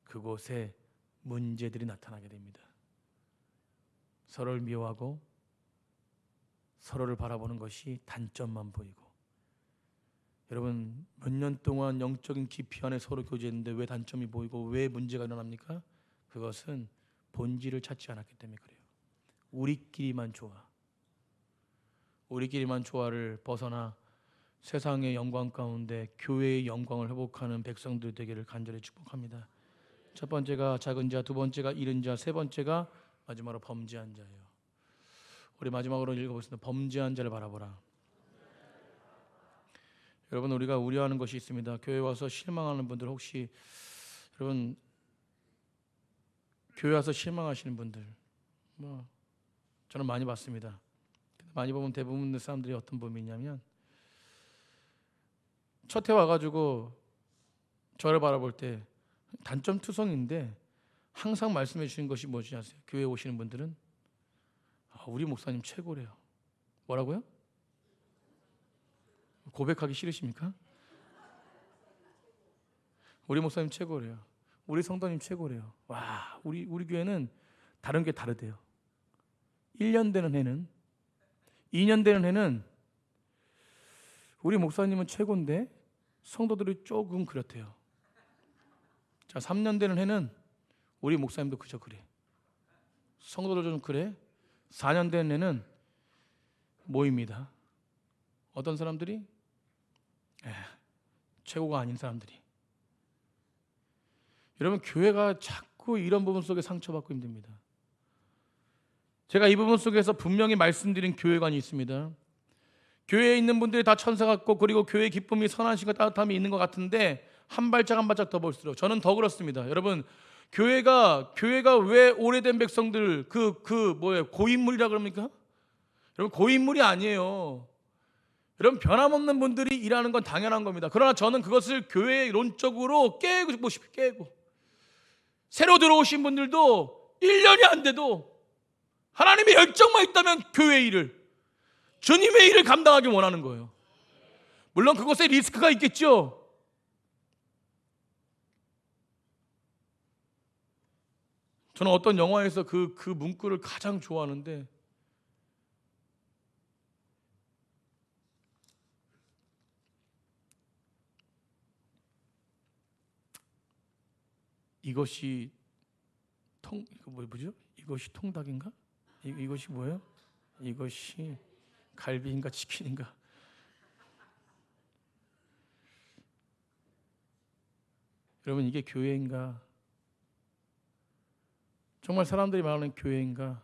그곳에 문제들이 나타나게 됩니다. 서로를 미워하고 서로를 바라보는 것이 단점만 보이고, 여러분 몇 년 동안 영적인 깊이 안에 서로 교제했는데 왜 단점이 보이고 왜 문제가 일어납니까? 그것은 본질을 찾지 않았기 때문에 그래요. 우리끼리만 좋아, 우리끼리만 좋아를 벗어나 세상의 영광 가운데 교회의 영광을 회복하는 백성들 되기를 간절히 축복합니다. 첫 번째가 작은 자, 두 번째가 잃은 자, 세 번째가 마지막으로 범죄한 자예요. 우리 마지막으로 읽어보겠습니다. 범죄한 자를 바라보라. 여러분, 우리가 우려하는 것이 있습니다. 교회 와서 실망하는 분들, 혹시 여러분 교회 와서 실망하시는 분들, 저는 많이 봤습니다. 많이 보면 대부분 사람들이 어떤 범이 있냐면, 첫 해 와가지고 저를 바라볼 때 단점 투성인데 항상 말씀해 주시는 것이 뭐지 아세요? 교회 오시는 분들은 우리 목사님 최고래요. 뭐라고요? 고백하기 싫으십니까? 우리 목사님 최고래요. 우리 성도님 최고래요. 와, 우리 교회는 다른 게 다르대요. 1년 되는 해는, 2년 되는 해는 우리 목사님은 최고인데 성도들이 조금 그렇대요. 자, 3년 되는 해는 우리 목사님도 그저 그래. 성도들 좀 그래. 4년 되는 해는 모입니다. 어떤 사람들이? 최고가 아닌 사람들이. 여러분, 교회가 자꾸 이런 부분 속에 상처받고 힘듭니다. 제가 이 부분 속에서 분명히 말씀드린 교회관이 있습니다. 교회에 있는 분들이 다 천사 같고, 그리고 교회의 기쁨이 선하심과 따뜻함이 있는 것 같은데 한 발짝 한 발짝 더 볼수록 저는 더 그렇습니다. 여러분, 교회가 왜 오래된 백성들 고인물이라 그럽니까? 여러분, 고인물이 아니에요. 여러분, 변함없는 분들이 일하는 건 당연한 겁니다. 그러나 저는 그것을 교회론적으로 깨고 싶어요. 깨고 새로 들어오신 분들도 1년이 안 돼도 하나님의 열정만 있다면 교회의 일을, 주님의 일을 감당하기 원하는 거예요. 물론 그것에 리스크가 있겠죠. 저는 어떤 영화에서 그 문구를 가장 좋아하는데, 이것이 뭐죠? 이것이 통닭인가? 이것이 뭐예요? 이것이 갈비인가 치킨인가? 여러분, 이게 교회인가? 정말 사람들이 말하는 교회인가?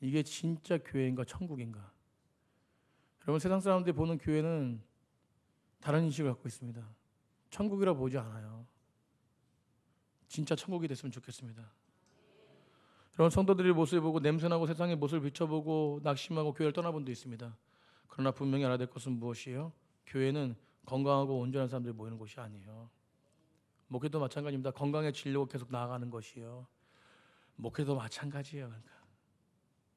이게 진짜 교회인가? 천국인가? 여러분, 세상 사람들이 보는 교회는 다른 인식을 갖고 있습니다. 천국이라 보지 않아요. 진짜 천국이 됐으면 좋겠습니다. 여러분, 성도들의 모습을 보고 냄새나고 세상의 모습을 비춰보고 낙심하고 교회를 떠나본 데 있습니다. 그러나 분명히 알아야 될 것은 무엇이에요? 교회는 건강하고 온전한 사람들이 모이는 곳이 아니에요. 목회도 마찬가지입니다. 건강해지려고 계속 나아가는 것이요. 목회도 마찬가지예요. 그러니까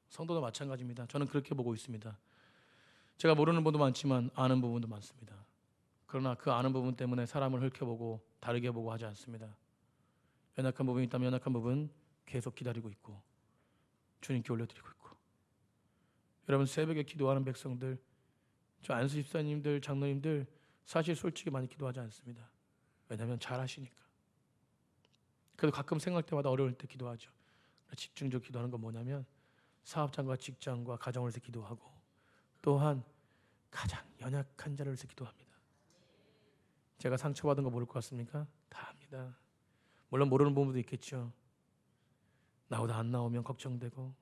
성도도 마찬가지입니다. 저는 그렇게 보고 있습니다. 제가 모르는 부분도 많지만 아는 부분도 많습니다. 그러나 그 아는 부분 때문에 사람을 훑어보고 다르게 보고 하지 않습니다. 연약한 부분이 있다면 연약한 부분 계속 기다리고 있고 주님께 올려드리고 있고. 여러분, 새벽에 기도하는 백성들, 저 안수 집사님들, 장로님들 사실 솔직히 많이 기도하지 않습니다. 왜냐하면 잘 하시니까. 그래도 가끔 생각할 때마다 어려울 때 기도하죠. 집중적으로 기도하는 건 뭐냐면 사업장과 직장과 가정을 위해서 기도하고, 또한 가장 연약한 자를 위해서 기도합니다. 제가 상처받은 거 모를 것 같습니까? 다 압니다. 물론 모르는 부분도 있겠죠. 나보다 안 나오면 걱정되고,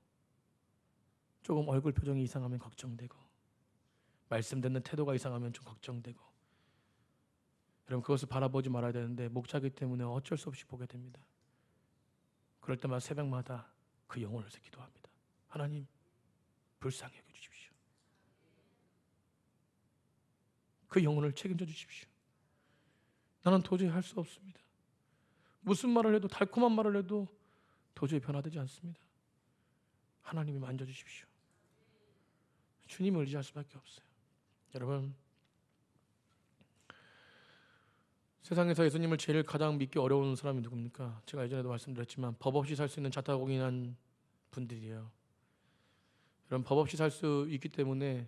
조금 얼굴 표정이 이상하면 걱정되고, 말씀 듣는 태도가 이상하면 좀 걱정되고. 여러분, 그것을 바라보지 말아야 되는데 목자기 때문에 어쩔 수 없이 보게 됩니다. 그럴 때마다 새벽마다 그 영혼을 위해서 기도합니다. 하나님, 불쌍히 여겨주십시오. 그 영혼을 책임져 주십시오. 나는 도저히 할 수 없습니다. 무슨 말을 해도, 달콤한 말을 해도 도저히 변화되지 않습니다. 하나님이 만져주십시오. 주님을 의지할 수밖에 없어요. 여러분, 세상에서 예수님을 제일 가장 믿기 어려운 사람이 누굽니까? 제가 예전에도 말씀드렸지만 법 없이 살 수 있는 자타공인한 분들이에요. 여러분 법 없이 살 수 있기 때문에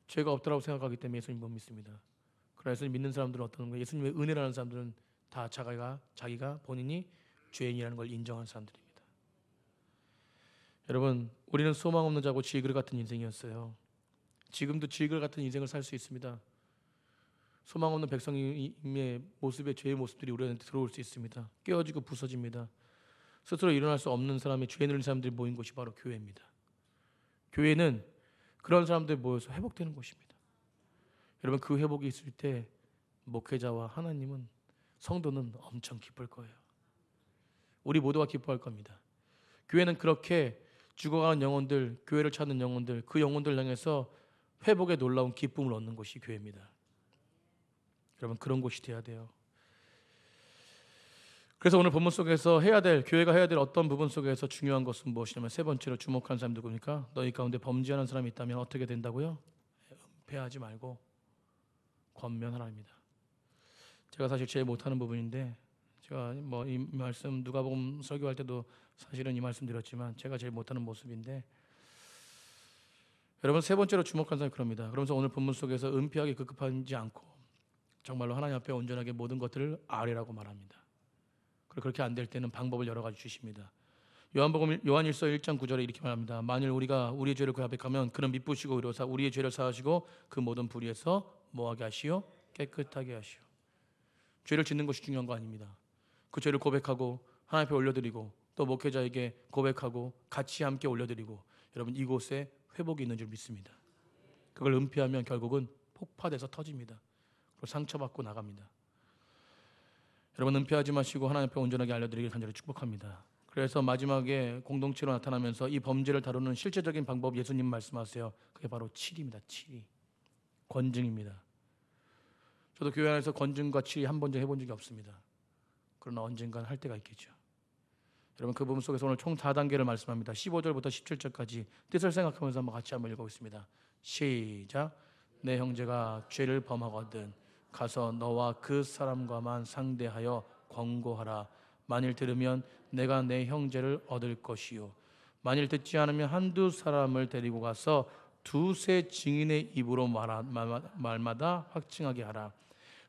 죄가 없다라고 생각하기 때문에 예수님 못 믿습니다. 그러나 예수님 믿는 사람들은 어떤 거예요? 예수님의 은혜라는 사람들은 다 자기가 본인이 죄인이라는 걸 인정한 사람들입니다. 여러분 우리는 소망 없는 자고 질그릇 같은 인생이었어요. 지금도 질그릇 같은 인생을 살 수 있습니다. 소망 없는 백성의 모습에 죄의 모습들이 우리한테 들어올 수 있습니다. 깨어지고 부서집니다. 스스로 일어날 수 없는 사람이 죄 늘린 사람들이 모인 곳이 바로 교회입니다. 교회는 그런 사람들이 모여서 회복되는 곳입니다. 여러분 그 회복이 있을 때 목회자와 하나님은 성도는 엄청 기쁠 거예요. 우리 모두가 기뻐할 겁니다. 교회는 그렇게 죽어가는 영혼들, 교회를 찾는 영혼들, 그 영혼들 향해서 회복의 놀라운 기쁨을 얻는 곳이 교회입니다. 여러분 그런 곳이 돼야 돼요. 그래서 오늘 본문 속에서 교회가 해야 될 어떤 부분 속에서 중요한 것은 무엇이냐면 세 번째로 주목한 사람이 누굽니까? 너희 가운데 범죄하는 사람이 있다면 어떻게 된다고요? 은폐하지 말고 권면하라입니다. 제가 사실 제일 못하는 부분인데 제가 이 말씀 누가복음 설교할 때도 사실은 이 말씀 드렸지만 제가 제일 못하는 모습인데 여러분 세 번째로 주목한 사람이 그럽니다. 그러면서 오늘 본문 속에서 은폐하기 급급하지 않고 정말로 하나님 앞에 온전하게 모든 것들을 아뢰라고 말합니다. 그리고 그렇게 안 될 때는 방법을 여러 가지 주십니다. 요한일서 1장 9절에 이렇게 말합니다. 만일 우리가 우리의 죄를 그 앞에 가면 그는 미쁘시고 의로사 우리의 죄를 사하시고 그 모든 불의에서 뭐하게 하시오? 깨끗하게 하시오. 죄를 짓는 것이 중요한 거 아닙니다. 그 죄를 고백하고 하나님 앞에 올려드리고 또 목회자에게 고백하고 같이 함께 올려드리고 여러분 이곳에 회복이 있는 줄 믿습니다. 그걸 은폐하면 결국은 폭파돼서 터집니다. 그리고 상처받고 나갑니다. 여러분 은폐하지 마시고 하나님 앞에 온전하게 알려드리길 간절히 축복합니다. 그래서 마지막에 공동체로 나타나면서 이 범죄를 다루는 실제적인 방법 예수님 말씀하세요. 그게 바로 치리입니다. 치리. 권증입니다. 저도 교회 안에서 권증과 치리 한 번도 해본 적이 없습니다. 그러나 언젠간 할 때가 있겠죠. 여러분 그 부분 속에서 오늘 총 4단계를 말씀합니다. 15절부터 17절까지 뜻을 생각하면서 같이 한번 읽어보겠습니다. 시작. 내 형제가 죄를 범하거든 가서 너와 그 사람과만 상대하여 권고하라. 만일 들으면 내가 내 형제를 얻을 것이요 만일 듣지 않으면 한두 사람을 데리고 가서 두세 증인의 입으로 말마다 확증하게 하라.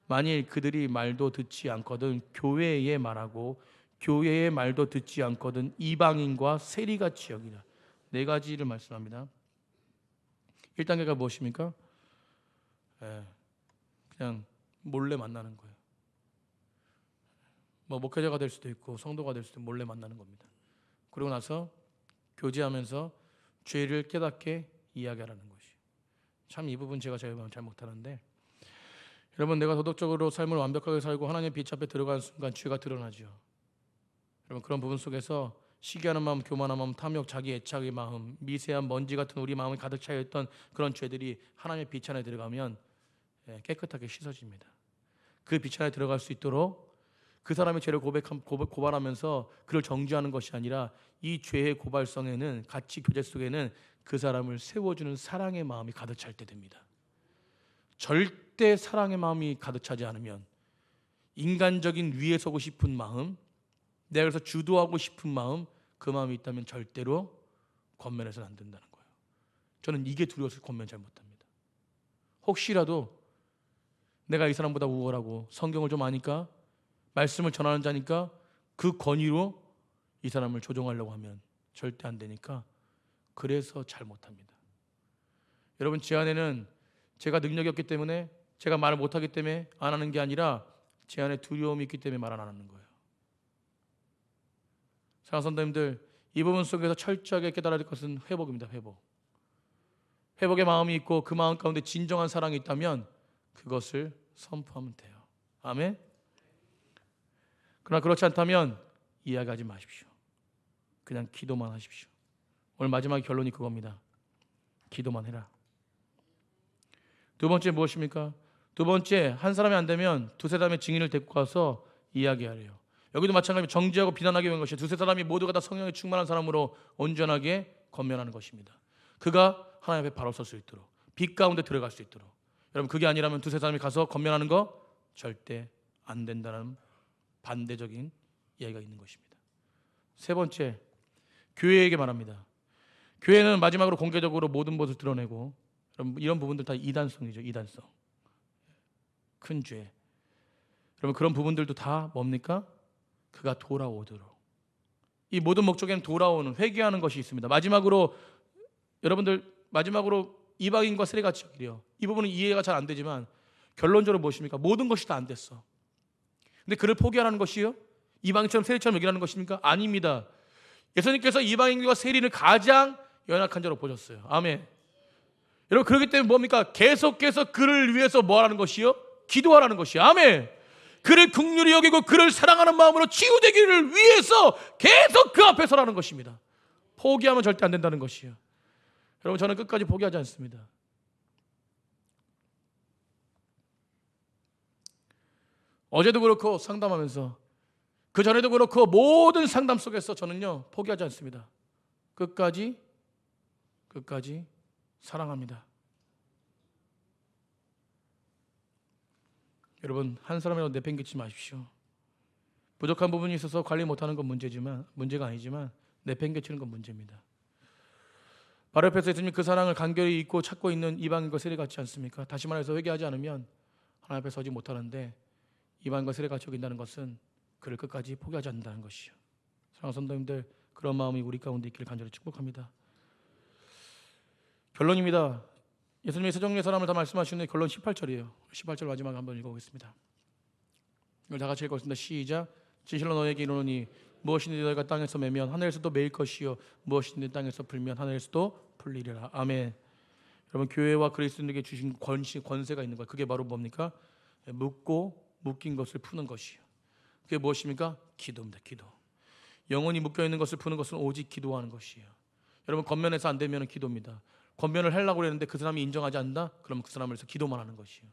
만일 그들이 말도 듣지 않거든 교회에 말하고 교회의 말도 듣지 않거든 이방인과 세리같이 여기라. 네 가지를 말씀합니다. 1단계가 무엇입니까? 그냥 몰래 만나는 거예요. 목회자가 될 수도 있고 성도가 될 수도 있고 몰래 만나는 겁니다. 그리고 나서 교제하면서 죄를 깨닫게 이야기하라는 것이. 참 이 부분 제가 잘 못하는데 여러분 내가 도덕적으로 삶을 완벽하게 살고 하나님의 빛 앞에 들어가는 순간 죄가 드러나죠. 여러분 그런 부분 속에서 시기하는 마음, 교만한 마음, 탐욕, 자기 애착의 마음, 미세한 먼지 같은 우리 마음이 가득 차여 있던 그런 죄들이 하나님의 빛 안에 들어가면 깨끗하게 씻어집니다. 그 빛 안에 들어갈 수 있도록 그 사람의 죄를 고발하면서 그를 정죄하는 것이 아니라 이 죄의 고발성에는 같이 교제 속에는 그 사람을 세워주는 사랑의 마음이 가득 찰 때 됩니다. 절대 사랑의 마음이 가득 차지 않으면 인간적인 위에 서고 싶은 마음, 내가 그래서 주도하고 싶은 마음, 그 마음이 있다면 절대로 권면해서는 안 된다는 거예요. 저는 이게 두려워서 권면 잘 못합니다. 혹시라도 내가 이 사람보다 우월하고 성경을 좀 아니까 말씀을 전하는 자니까 그 권위로 이 사람을 조종하려고 하면 절대 안 되니까 그래서 잘 못합니다. 여러분 제 안에는 제가 능력이 없기 때문에 제가 말을 못하기 때문에 안 하는 게 아니라 제 안에 두려움이 있기 때문에 말 안 하는 거예요. 사랑하는 성도님들 이 부분 속에서 철저하게 깨달아야 될 것은 회복입니다. 회복의 마음이 있고 그 마음 가운데 진정한 사랑이 있다면 그것을 선포하면 돼요. 아멘. 그러나 그렇지 않다면 이야기하지 마십시오. 그냥 기도만 하십시오. 오늘 마지막 결론이 그겁니다. 기도만 해라. 두 번째 무엇입니까? 두 번째 한 사람이 안 되면 두세 사람의 증인을 데리고 가서 이야기하래요. 여기도 마찬가지로 정죄하고 비난하기 위한 것이에요. 두세 사람이 모두가 다 성령에 충만한 사람으로 온전하게 권면하는 것입니다. 그가 하나님 앞에 바로 설 수 있도록 빛 가운데 들어갈 수 있도록. 여러분 그게 아니라면 두세 사람이 가서 권면하는 거 절대 안 된다는 반대적인 이야기가 있는 것입니다. 세 번째 교회에게 말합니다. 교회는 마지막으로 공개적으로 모든 것을 드러내고, 이런 부분들 다 이단성이죠. 이단성. 큰 죄. 여러분, 그런 부분들도 다 뭡니까? 그가 돌아오도록. 이 모든 목적에는 돌아오는, 회개하는 것이 있습니다. 마지막으로 여러분들, 마지막으로 이방인과 세례같이 하기요. 이 부분은 이해가 잘 안 되지만 결론적으로 무엇입니까? 모든 것이 다 안 됐어. 근데 그를 포기하라는 것이요? 이방인처럼 세리처럼 여기라는 것입니까? 아닙니다. 예수님께서 이방인과 세리를 가장 연약한 자로 보셨어요. 아멘. 여러분, 그렇기 때문에 뭡니까? 계속해서 그를 위해서 뭐 하라는 것이요? 기도하라는 것이요. 아멘. 그를 긍휼히 여기고 그를 사랑하는 마음으로 치유되기를 위해서 계속 그 앞에 서라는 것입니다. 포기하면 절대 안 된다는 것이요. 여러분, 저는 끝까지 포기하지 않습니다. 어제도 그렇고 상담하면서, 그 전에도 그렇고 모든 상담 속에서 저는요, 포기하지 않습니다. 끝까지 사랑합니다. 여러분, 한 사람이라도 내팽개치지 마십시오. 부족한 부분이 있어서 관리 못하는 건 문제가 아니지만 내팽개치는 건 문제입니다. 바로 옆에서 예수님 그 사랑을 간절히 잊고 찾고 있는 이방인과 세리 같지 않습니까? 다시 말해서 회개하지 않으면 하나님 앞에 서지 못하는데, 이방인과 세리 같이 여긴다는 것은 그를 끝까지 포기하지 않는다는 것이요. 사랑하는 성도님들, 그런 마음이 우리 가운데 있기를 간절히 축복합니다. 결론입니다. 예수님이 세종의 사람을 다 말씀하시는데 결론 18절이에요. 18절 마지막에 한번 읽어보겠습니다. 이걸 다 같이 읽겠습니다. 시작. 진실로 너에게 이르노니 무엇이든지 너희가 땅에서 매면 하늘에서도 매일 것이요 무엇이든지 땅에서 풀면 하늘에서도 풀리리라. 아멘. 여러분, 교회와 그리스도인에게 주신 권세가 있는 거예요. 그게 바로 뭡니까? 묻고 묶인 것을 푸는 것이요. 그게 무엇입니까? 기도입니다. 기도. 영혼이 묶여있는 것을 푸는 것은 오직 기도하는 것이에요. 여러분, 겉면에서 안 되면 기도입니다. 겉면을 하려고 했는데 그 사람이 인정하지 않는다? 그럼 그 사람을 위해서 기도만 하는 것이에요.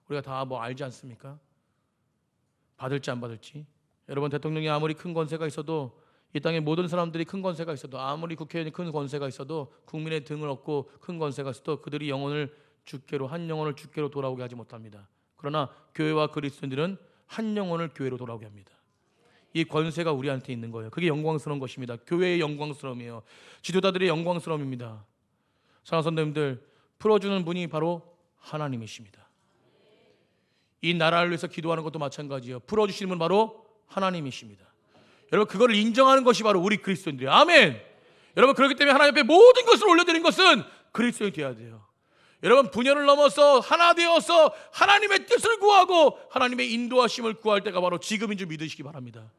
우리가 다 뭐 알지 않습니까? 받을지 안 받을지. 여러분, 대통령이 아무리 큰 권세가 있어도, 이 땅의 모든 사람들이 큰 권세가 있어도, 아무리 국회의원이 큰 권세가 있어도, 국민의 등을 얻고 큰 권세가 있어도 그들이 한 영혼을 주께로 돌아오게 하지 못합니다. 그러나 교회와 그리스도인들은 한 영혼을 교회로 돌아오게 합니다. 이 권세가 우리한테 있는 거예요. 그게 영광스러운 것입니다. 교회의 영광스러움이에요. 지도자들의 영광스러움입니다. 사랑하는 선생님들, 풀어주는 분이 바로 하나님이십니다. 이 나라를 위해서 기도하는 것도 마찬가지예요. 풀어주시는 분은 바로 하나님이십니다. 여러분, 그거를 인정하는 것이 바로 우리 그리스도인들이에요. 아멘. 여러분, 그렇기 때문에 하나님 앞에 모든 것을 올려드리는 것은 그리스도인이 되어야 돼요. 여러분, 분열을 넘어서 하나 되어서 하나님의 뜻을 구하고 하나님의 인도하심을 구할 때가 바로 지금인 줄 믿으시기 바랍니다.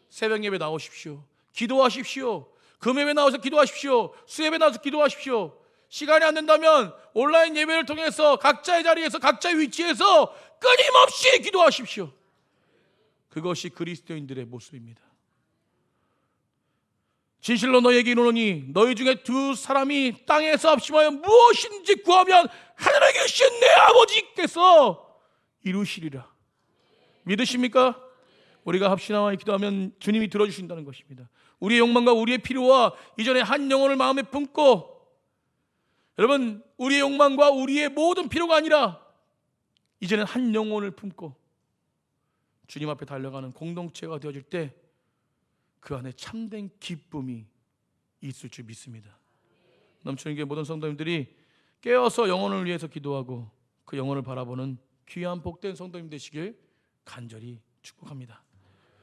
새벽 예배 나오십시오. 기도하십시오. 금요일에 나와서 기도하십시오. 수요일에 나와서 기도하십시오. 시간이 안 된다면 온라인 예배를 통해서 각자의 자리에서 각자의 위치에서 끊임없이 기도하십시오. 그것이 그리스도인들의 모습입니다. 진실로 너희에게 이르노니 너희 중에 두 사람이 땅에서 합심하여 무엇인지 구하면 하늘에 계신 내 아버지께서 이루시리라. 믿으십니까? 우리가 합심하여 기도하면 주님이 들어주신다는 것입니다. 우리의 욕망과 우리의 필요와 이전에 한 영혼을 마음에 품고, 여러분, 우리의 욕망과 우리의 모든 필요가 아니라 이제는 한 영혼을 품고 주님 앞에 달려가는 공동체가 되어질 때 그 안에 참된 기쁨이 있을 줄 믿습니다. 넘치는 게 모든 성도님들이 깨어서 영혼을 위해서 기도하고 그 영혼을 바라보는 귀한 복된 성도님 되시길 간절히 축복합니다.